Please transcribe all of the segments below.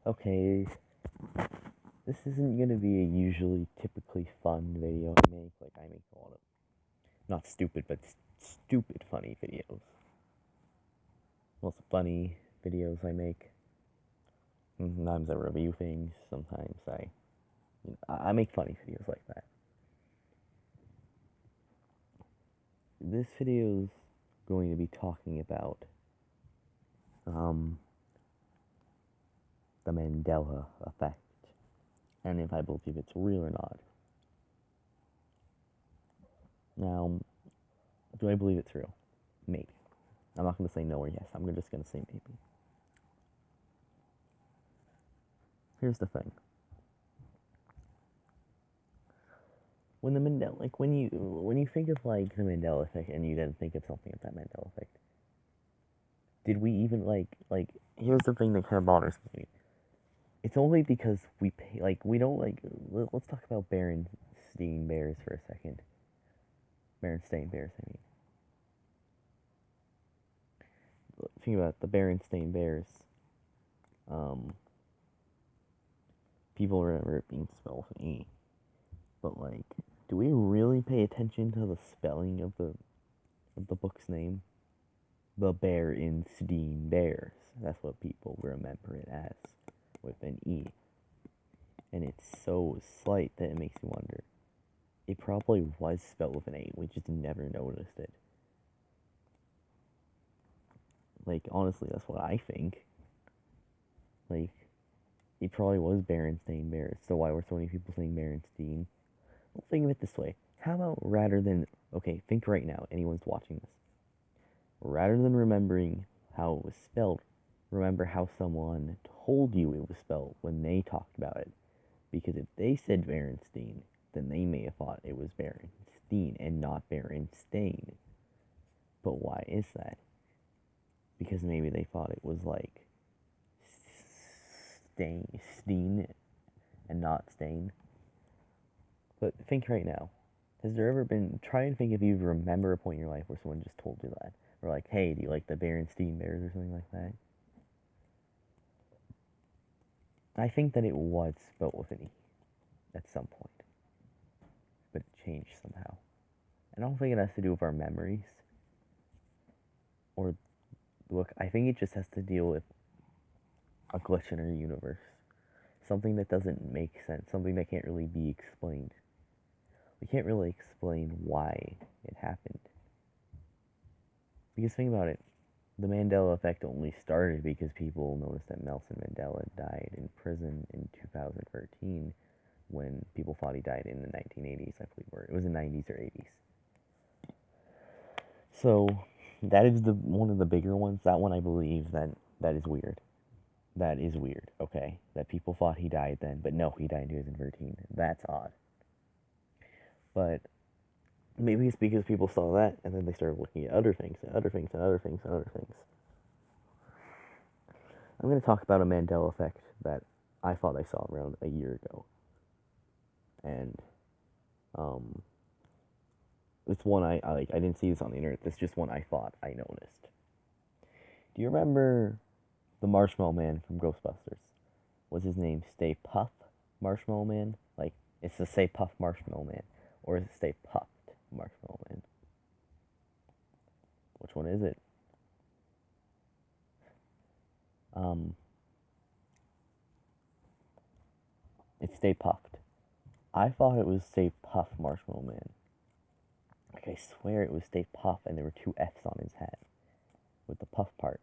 Okay, this isn't gonna be a usually typically fun video I make. Like, I make a lot of, not stupid, but stupid funny videos. Most funny videos I make. Sometimes I review things, sometimes I make funny videos like that. This video is going to be talking about, um, the Mandela Effect, and if I believe it's real or not. Now, do I believe it's real? Maybe. I'm not going to say no or yes. I'm just going to say maybe. Here's the thing. When the Mandela, like when you think of like the Mandela effect, and you then think of something of that Mandela effect, did we even like? Here's the thing that kind of bothers me. It's only because we pay like we don't like. Let's talk about Berenstain Bears for a second. Berenstain Bears, I mean. Think about the Berenstain Bears. Um, People remember it being spelled with an E, but like, do we really pay attention to the spelling of the book's name? The Berenstain Bears. That's what people remember it as, with an E. And it's so slight that it makes me wonder. It probably was spelled with an A, we just never noticed it. Like, honestly, that's what I think. Like, it probably was Berenstain Bears, so why were so many people saying Berenstein? Well, think of it this way. How about rather than, okay, think right now, anyone's watching this. Rather than remembering how it was spelled, remember how someone told you it was spelled when they talked about it. Because if they said Berenstein, then they may have thought it was Berenstein and not Berenstain. But why is that? Because maybe they thought it was like Steen and not Stain. But think right now. Has there ever been, try and think if you remember a point in your life where someone just told you that. Or like, hey, do you like the Berenstein Bears or something like that? I think that it was spelled with an E at some point. But it changed somehow. I don't think it has to do with our memories. Or, look, I think it just has to deal with a glitch in our universe. Something that doesn't make sense. Something that can't really be explained. We can't really explain why it happened. Because think about it. The Mandela effect only started because people noticed that Nelson Mandela died in prison in 2013 when people thought he died in the 1980s, I believe, or it was the 90s or 80s. So that is the one of the bigger ones. That one I believe that is weird. That is weird. Okay, that people thought he died then, but no, he died in 2013. That's odd. But maybe it's because people saw that and then they started looking at other things and other things and other things and other things. I'm going to talk about a Mandela effect that I thought I saw around a year ago. And um, it's one I like. I didn't see this on the internet. This is just one I thought I noticed. Do you remember the Marshmallow Man from Ghostbusters? Was his name Stay Puft Marshmallow Man? Like, it's the Stay Puft Marshmallow Man, or is it Stay Puft Marshmallow Man? Which one is it? Um, it's Stay Puft. I thought it was Stay Puft Marshmallow Man. Like, I swear it was Stay Puft, and there were two F's on his hat with the puff part.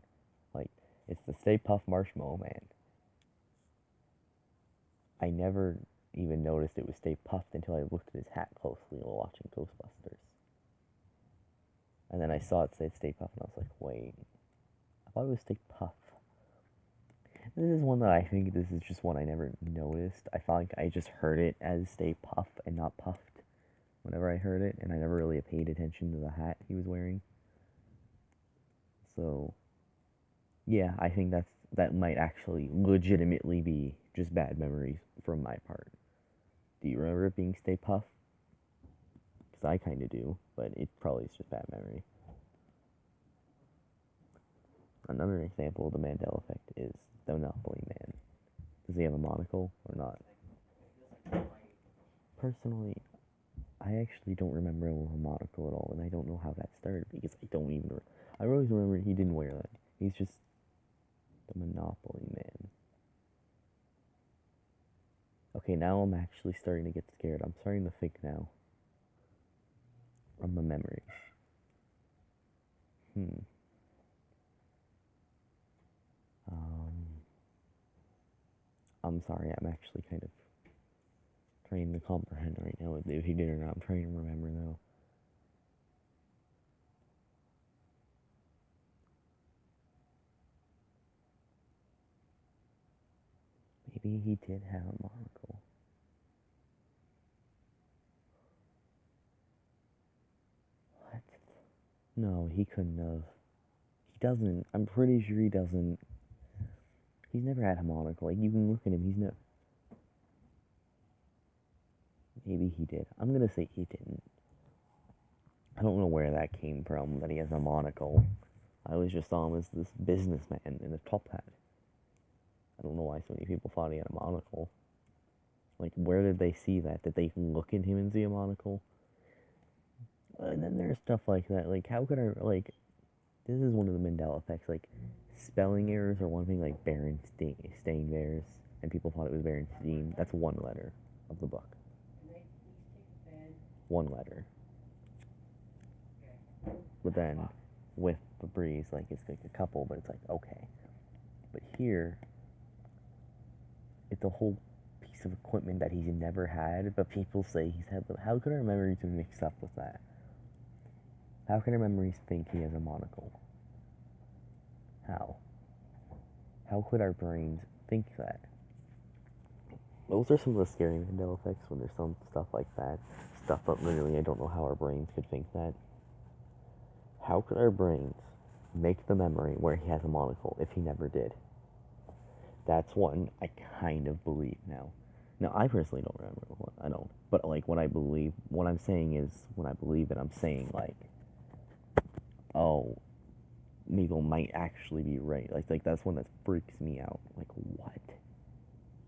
Like, it's the Stay Puft Marshmallow Man. I never even noticed it was Stay Puft until I looked at his hat closely while watching Ghostbusters. And then I saw it say Stay Puft, and I was like, wait, I thought it was Stay Puft. This is one that I think this is just one I never noticed. I thought like I just heard it as Stay Puff and not Puffed whenever I heard it, and I never really paid attention to the hat he was wearing. So, yeah, I think that might actually legitimately be just bad memories from my part. Do you remember it being Stay Puff? Because I kind of do, but it probably is just bad memory. Another example of the Mandela effect is the Monopoly Man. Does he have a monocle or not? Personally, I actually don't remember him with a monocle at all, and I don't know how that started because I don't even. I always remember he didn't wear that. He's just the Monopoly man. Okay, now I'm actually starting to get scared. I'm starting to think now. From the memory. Hmm. Um. I'm sorry. I'm actually kind of trying to comprehend right now if he did or not. I'm trying to remember though. Maybe he did have a monocle. What? No, he couldn't have. He doesn't. I'm pretty sure he doesn't. He's never had a monocle. Like, you can look at him. He's never. Maybe he did. I'm gonna say he didn't. I don't know where that came from, that he has a monocle. I always just saw him as this businessman in a top hat. I don't know why so many people thought he had a monocle. Like, where did they see that? Did they look at him and see a monocle? And then there's stuff like that. Like, how could I, like, this is one of the Mandela effects. Like, spelling errors are one thing, like Berenstain Bears, and people thought it was Berenstein. That's one letter of the book. One letter. But then with the breeze, like, it's like a couple, but it's like, okay. But here, it's a whole piece of equipment that he's never had, but people say he's had them. How could our memories be mixed up with that? How can our memories think he has a monocle? How? How could our brains think that? Those are some of the scary Mandela effects when there's some stuff like that. Stuff that literally I don't know how our brains could think that. How could our brains make the memory where he has a monocle if he never did? That's one I kind of believe now. Now, I personally don't remember what I don't, but like what I believe, what I'm saying is when I believe it, I'm saying like, oh, Mabel might actually be right. Like that's one that freaks me out. Like, what?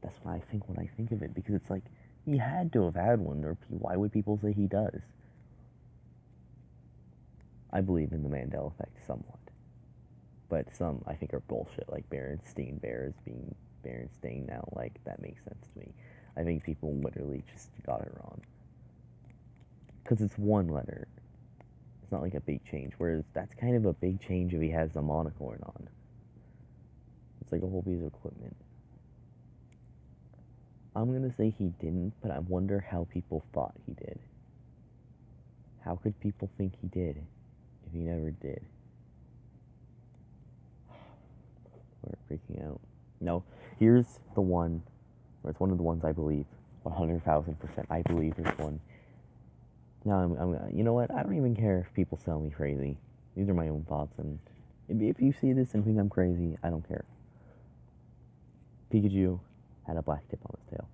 That's what I think when I think of it, because it's like he had to have had one, or why would people say he does? I believe in the Mandela effect somewhat, but some I think are bullshit. Like Berenstain Bears being Berenstain now, like that makes sense to me. I think people literally just got it wrong because it's one letter. It's not like a big change. Whereas that's kind of a big change if he has a monocle or not. It's like a whole piece of equipment. I'm gonna say he didn't, but I wonder how people thought he did. How could people think he did if he never did? We're freaking out. No, here's the one, or it's one of the ones I believe, 100,000%. I believe there's one. Now you know what? I don't even care if people tell me crazy. These are my own thoughts, and if you see this and think I'm crazy, I don't care. Pikachu had a black tip on his tail.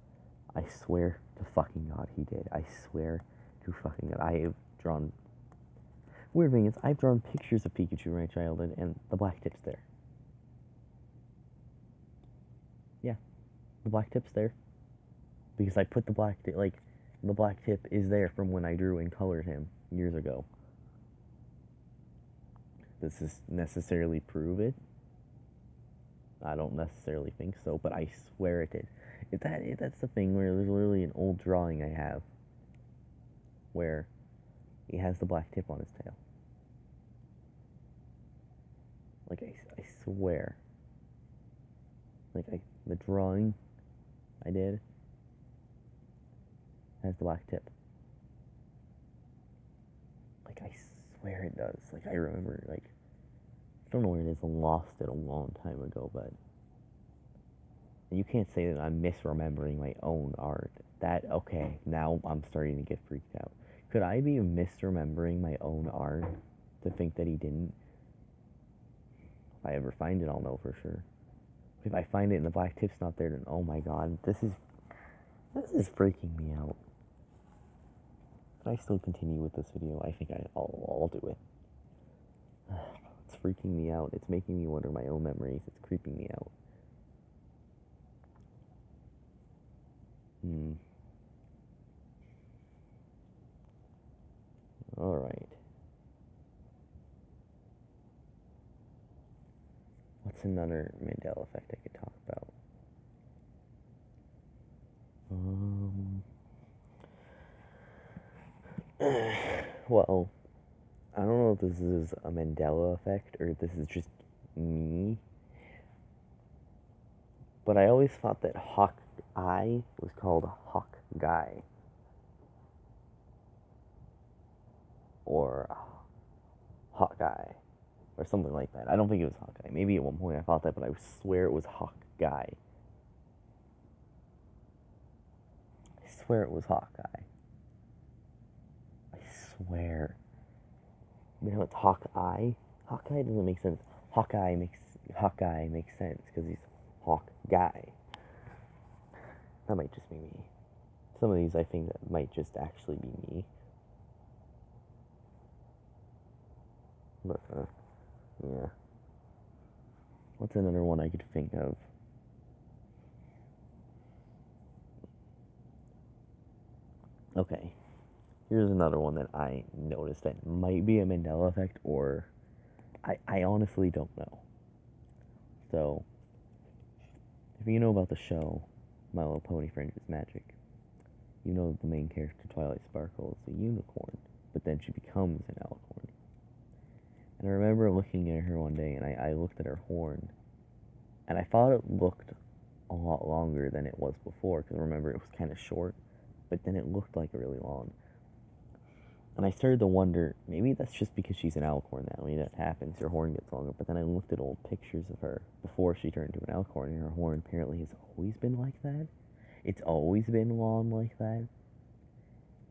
I swear to fucking God he did. I swear to fucking God. I have drawn. Weird thing is, I've drawn pictures of Pikachu in my childhood, and the black tip's there. Yeah, the black tip's there because I put the black tip. Like, the black tip is there from when I drew and colored him years ago. Does this necessarily prove it? I don't necessarily think so, but I swear it did. That's the thing where there's literally an old drawing I have where he has the black tip on his tail. Like, I swear. Like, the drawing I did has the black tip. Like, I swear it does. Like, I remember, like, I don't know where it is. I lost it a long time ago, but you can't say that I'm misremembering my own art. That, okay, now I'm starting to get freaked out. Could I be misremembering my own art to think that he didn't? If I ever find it, I'll know for sure. If I find it and the black tip's not there, then oh my God, this is freaking me out. Can I still continue with this video? I think I'll do it. It's freaking me out. It's making me wonder my own memories. It's creeping me out. What's another Mandela effect I could talk about? Well, I don't know if this is a Mandela effect or if this is just me, but I always thought that Hawkeye was called Hawk Guy or Hawkeye or something like that. I don't think it was Hawkeye. Maybe at one point I thought that, but I swear it was Hawkeye. I swear it was Hawkeye. I swear. You know, it's Hawkeye. Hawkeye doesn't make sense. Hawkeye makes sense because he's Hawk Guy. That might just be me. Some of these I think that might just actually be me. But yeah. What's another one I could think of? Okay. Here's another one that I noticed that might be a Mandela effect, or I honestly don't know. So, if you know about the show My Little Pony Friendship's Magic, you know that the main character, Twilight Sparkle, is a unicorn, but then she becomes an alicorn. And I remember looking at her one day, and I looked at her horn, and I thought it looked a lot longer than it was before, because remember it was kind of short, but then it looked like really long. And I started to wonder, maybe that's just because she's an alicorn now. I mean, that happens, her horn gets longer. But then I looked at old pictures of her before she turned into an alicorn, and her horn apparently has always been like that. It's always been long like that.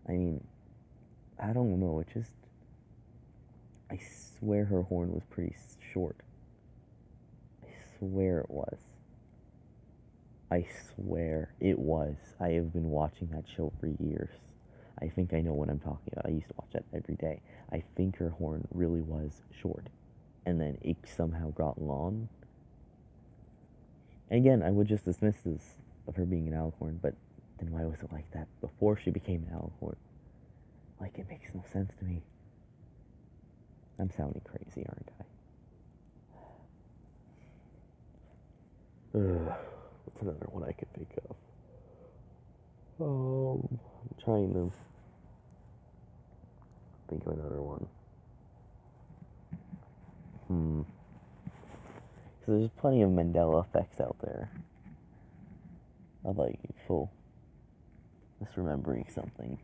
I mean, I don't know. It just. I swear her horn was pretty short. I swear it was. I swear it was. I have been watching that show for years. I think I know what I'm talking about. I used to watch that every day. I think her horn really was short. And then it somehow got long. And again, I would just dismiss this of her being an alicorn, but then why was it like that before she became an alicorn? Like, it makes no sense to me. I'm sounding crazy, aren't I? What's another one I could think of? I'm trying to think of another one. Because there's plenty of Mandela effects out there. Of like full misremembering something.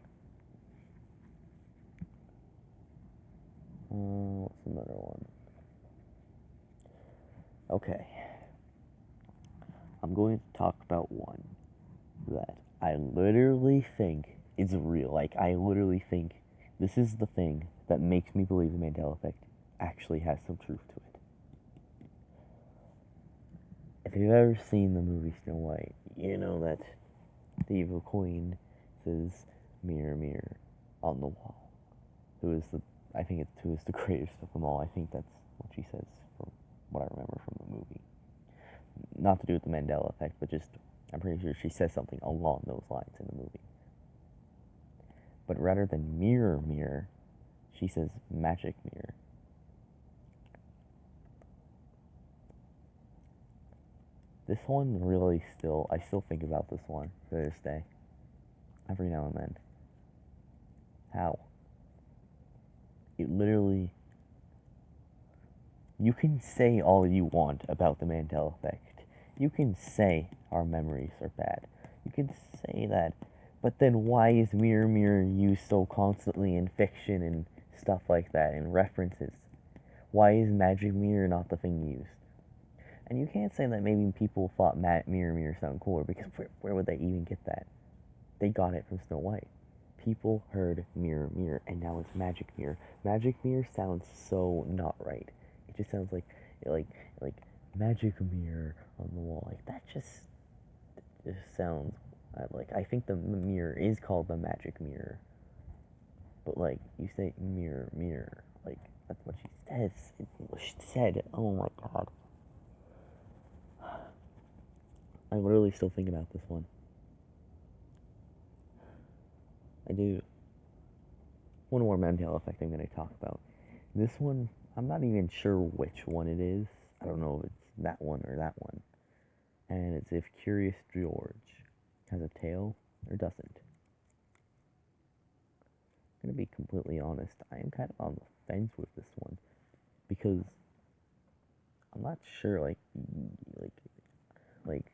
What's another one? Okay. I'm going to talk about one that I literally think is real. Like, I literally think this is the thing that makes me believe the Mandela Effect actually has some truth to it. If you've ever seen the movie Snow White, you know that the evil queen says, "Mirror, mirror on the wall, who is the, I think it's who is the greatest of them all." I think that's what she says from what I remember from the movie. Not to do with the Mandela Effect, but just, I'm pretty sure she says something along those lines in the movie. But rather than mirror, mirror, she says magic mirror. This one really I still think about this one to this day. Every now and then. How? It literally, you can say all you want about the Mandela Effect. You can say our memories are bad. You can say that. But then why is mirror, mirror used so constantly in fiction and stuff like that, and references? Why is magic mirror not the thing used? And you can't say that maybe people thought mirror, mirror sound cooler, because where would they even get that? They got it from Snow White. People heard mirror, mirror, and now it's magic mirror. Magic mirror sounds so not right. It just sounds like magic mirror on the wall. Like, that just sounds like, I think the mirror is called the magic mirror. But like, you say mirror, mirror, like that's what she says. She said, oh my god. I literally still think about this one. I do. One more Mandela Effect I'm going to talk about. This one, I'm not even sure which one it is. I don't know if it's that one or that one. And it's if Curious George has a tail or doesn't. I'm gonna be completely honest, I am kind of on the fence with this one because I'm not sure. Like, like,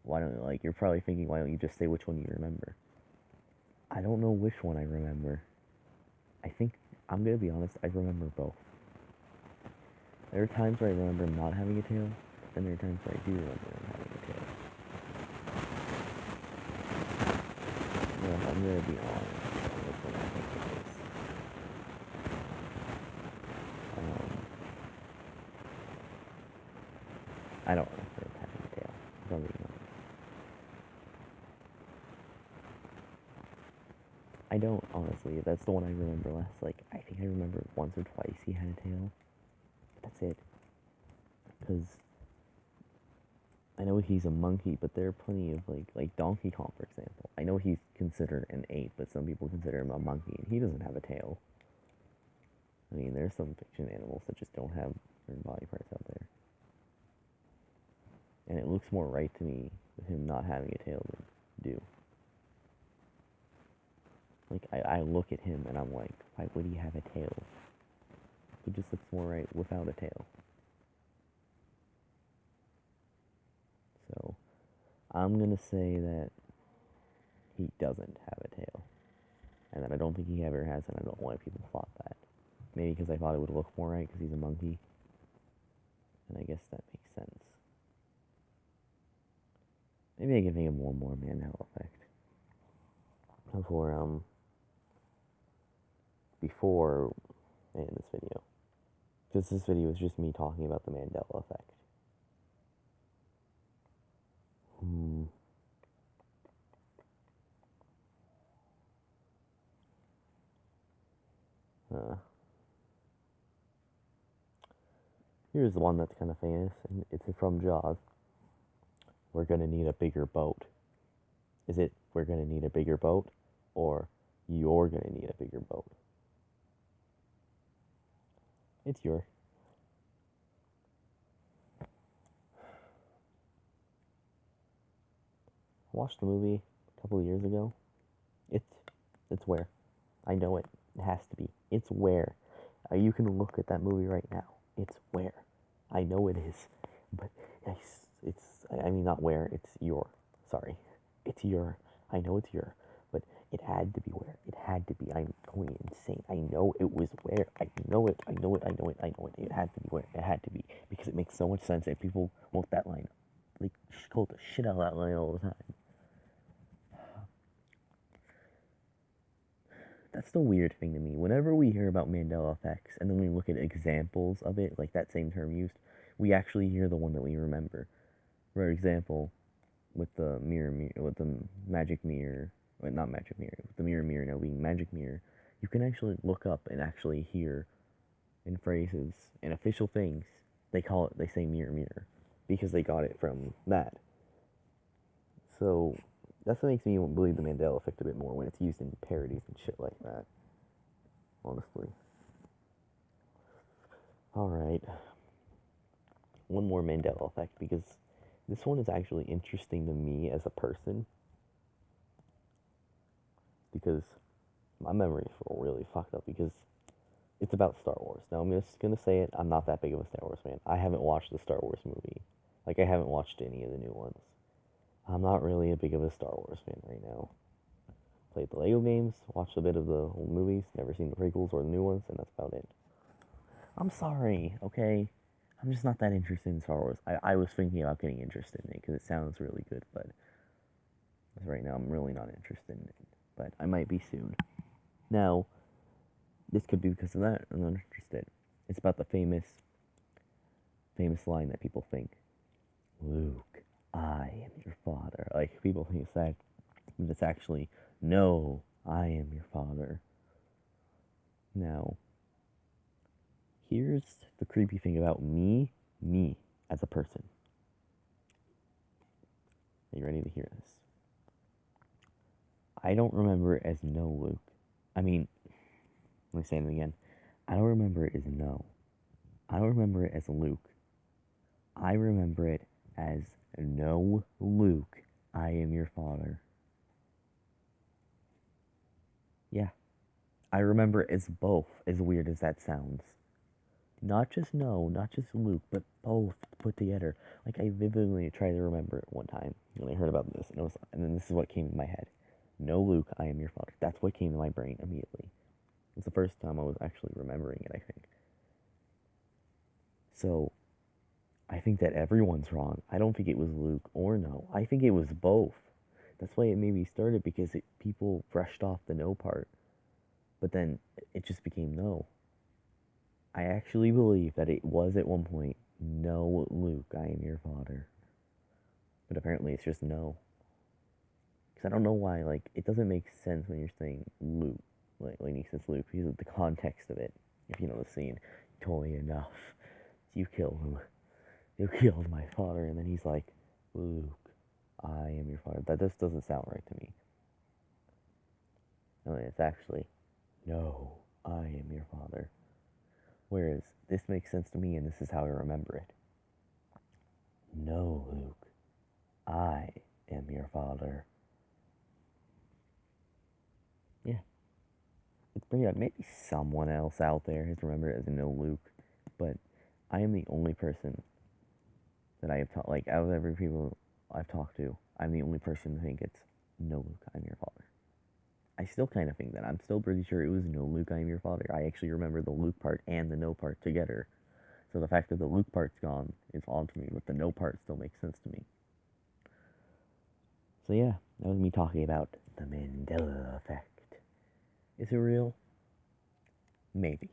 why don't you're probably thinking, why don't you just say which one you remember? I don't know which one I remember. I think I'm gonna be honest. I remember both. There are times where I remember him not having a tail, but then there are times where I do remember him having a tail. Well, I'm gonna be honest on which one I think it is. I don't remember him having a tail. If I'm being honest. I don't honestly. That's the one I remember less. Like I think I remember once or twice he had a tail. But that's it. Because I know he's a monkey, but there are plenty of like Donkey Kong, for example. I know he's considered an ape, but some people consider him a monkey, and he doesn't have a tail. I mean, there's some fiction animals that just don't have certain body parts out there, and it looks more right to me with him not having a tail than do. Like I look at him and I'm like, why would he have a tail? He just looks more right without a tail. So I'm gonna say that he doesn't have a tail, and that I don't think he ever has, and I don't know why people thought that. Maybe because I thought it would look more right because he's a monkey, and I guess that makes sense. Maybe I can think of one more Mandela Effect before I end this video, because this video is just me talking about the Mandela Effect. Hmm. Uh, Here's the one that's kind of famous, and it's from Jaws. We're gonna need a bigger boat. Is it we're gonna need a bigger boat, or you're gonna need a bigger boat? It's your. I watched the movie a couple of years ago. It's it's where. I know it. It has to be. It's where. You can look at that movie right now. It's where. I know it is, but it's. I mean, not where. It's your. Sorry, it's your. I know it's your, but it had to be where. It had to be. I'm going insane. I know it was where. I know it. I know it. I know it. I know it. It had to be where. It had to be because it makes so much sense. And people quote that line, like quote the shit out of that line all the time. That's the weird thing to me. Whenever we hear about Mandela effects and then we look at examples of it, like that same term used, we actually hear the one that we remember. For example, with the with the magic mirror, well, not magic mirror, with the mirror now being magic mirror, you can actually look up and actually hear in phrases and official things, they say mirror, because they got it from that. So that's what makes me believe the Mandela effect a bit more when it's used in parodies and shit like that. Honestly. Alright. One more Mandela effect because this one is actually interesting to me as a person. Because my memory is really fucked up because it's about Star Wars. Now I'm just gonna say it, I'm not that big of a Star Wars fan. I haven't watched the Star Wars movie. Like I haven't watched any of the new ones. I'm not really a big of a Star Wars fan right now. Played the Lego games, watched a bit of the old movies, never seen the prequels or the new ones, and that's about it. I'm sorry, okay? I'm just not that interested in Star Wars. I was thinking about getting interested in it because it sounds really good, but right now I'm really not interested in it. But I might be soon. Now, this could be because of that. I'm not interested. It's about the famous line that people think, Luke, I am your father. Like people think it's that, but it's actually, no, I am your father. Now, here's the creepy thing about me as a person. Are you ready to hear this? I don't remember it as no Luke. I mean, let me say it again. I don't remember it as no. I don't remember it as Luke. I remember it as no, Luke, I am your father. Yeah, I remember it as both, as weird as that sounds. Not just no, not just Luke, but both put together. Like I vividly tried to remember it one time when I heard about this, and then this is what came in my head. No, Luke, I am your father. That's what came to my brain immediately. It's the first time I was actually remembering it, I think. So I think that everyone's wrong. I don't think it was Luke or no. I think it was both. That's why it maybe started because people brushed off the no part, but then it just became no. I actually believe that it was at one point, no, Luke, I am your father. But apparently it's just no. Because I don't know why, like, it doesn't make sense when you're saying Luke. Like, when he says Luke, because of the context of it. If you know the scene, he told me enough. You killed him. You killed my father. And then he's like, Luke, I am your father. That just doesn't sound right to me. I mean, it's actually, no, I am your father. Whereas this makes sense to me, and this is how I remember it. No, Luke, I am your father. Yeah, it's pretty odd. Maybe someone else out there has remembered it as a no Luke, but I am the only person that I have talked, like, out of every people I've talked to, I'm the only person to think it's no Luke, I'm your father. I still kind of think that. I'm still pretty sure it was no Luke, I am your father. I actually remember the Luke part and the no part together. So the fact that the Luke part's gone is odd to me, but the no part still makes sense to me. So yeah, that was me talking about the Mandela Effect. Is it real? Maybe.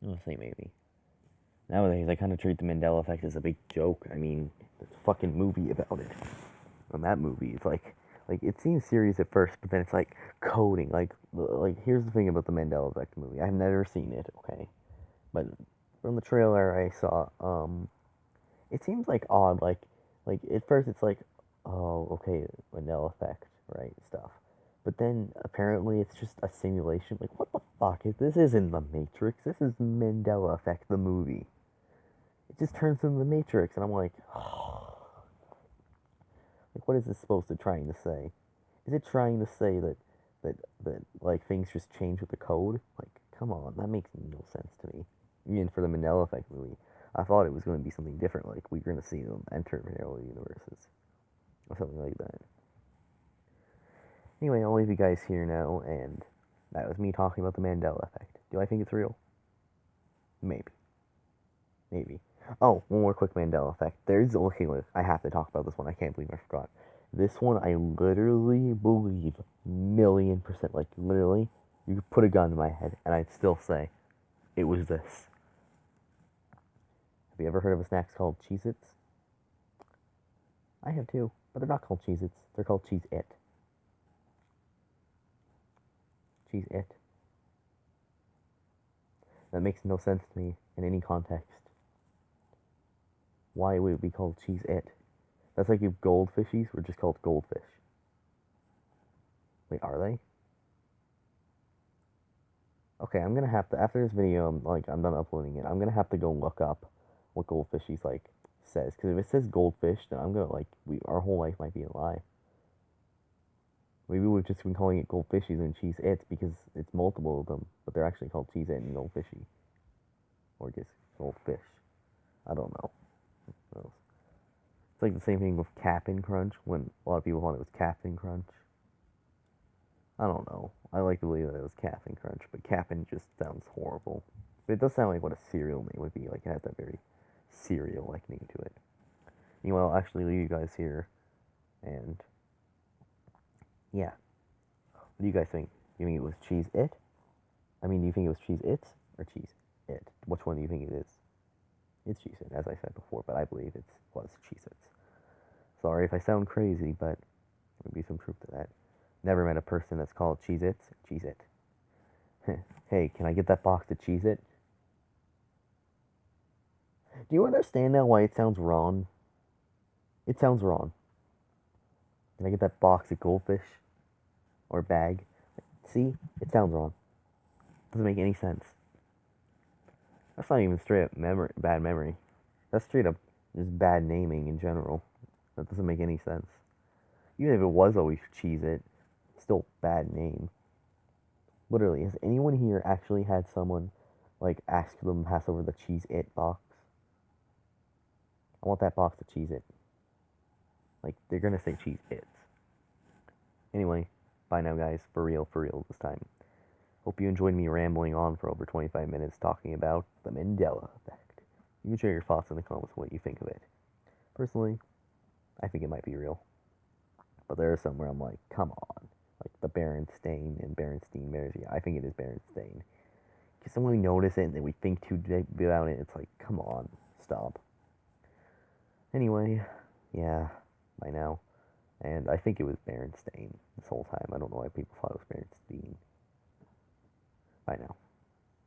I'll say maybe. Nowadays, I kind of treat the Mandela Effect as a big joke. I mean, there's a fucking movie about it. And that movie, it's like it seems serious at first, but then it's like coding. Like here's the thing about the Mandela Effect movie. I've never seen it, okay, but from the trailer I saw, it seems like odd. Like at first it's like, oh, okay, Mandela Effect, right, stuff. But then apparently it's just a simulation. Like what the fuck is this? Isn't the Matrix? This is Mandela Effect, the movie. It just turns into the Matrix, and I'm like, oh, like what is this supposed to trying to say? Is it trying to say that like things just change with the code? Like, come on, that makes no sense to me. Even for the Mandela Effect movie, I thought it was going to be something different. Like we're going to see them enter parallel universes or something like that. Anyway, I'll leave you guys here now, and that was me talking about the Mandela Effect. Do I think it's real? Maybe, maybe. Oh, one more quick Mandela Effect. There's okay. Look, I have to talk about this one. I can't believe I forgot. This one I literally believe million percent. Like literally, you could put a gun to my head, and I'd still say it was this. Have you ever heard of a snack called Cheez-Its? I have too, but they're not called Cheez-Its. They're called Cheez-It. Cheez-It. That makes no sense to me in any context. Why would it be called Cheez-It? That's like if goldfishies were just called goldfish. Wait, are they? Okay, I'm gonna have to after this video. I'm done uploading it. I'm gonna have to go look up what goldfishies like says. Because if it says goldfish, then I'm gonna like our whole life might be a lie. Maybe we've just been calling it goldfishies and Cheez-Its because it's multiple of them, but they're actually called Cheez-It and goldfishy, or just goldfish. I don't know. It's like the same thing with Cap'n Crunch when a lot of people thought it was Captain Crunch. I don't know. I like to believe that it was Cap'n Crunch, but Cap'n just sounds horrible. But it does sound like what a cereal name would be. Like it has that very cereal-like name to it. Anyway, I'll actually leave you guys here, and yeah. What do you guys think? Do you think it was Cheese It? I mean, do you think it was Cheese It or Cheese It? Which one do you think it is? It's Cheese It, as I said before, but I believe it was Cheez Its. Sorry if I sound crazy, but there would be some truth to that. Never met a person that's called Cheez Its. Cheez It. Hey, can I get that box of Cheez It? Do you understand now why it sounds wrong? It sounds wrong. Can I get that box of goldfish? Or bag? See? It sounds wrong. Doesn't make any sense. That's not even straight up memory, bad memory. That's straight up Just bad naming in general. That doesn't make any sense. Even if it was always Cheese It, still bad name. Literally, has anyone here actually had someone like ask them to pass over the Cheese It box? I want that box to Cheese It. Like they're gonna say Cheese Its. Anyway, bye now, guys. For real this time. Hope you enjoyed me rambling on for over 25 minutes talking about the Mandela Effect. You can share your thoughts in the comments what you think of it. Personally, I think it might be real. But there are some where I'm like, come on. Like the Berenstain and Berenstein Bears. Yeah, I think it is Berenstain. Because when we notice it and then we think too deep about it, it's like, come on, stop. Anyway, yeah, by now. And I think it was Berenstain this whole time. I don't know why people thought it was Berenstein. Bye now.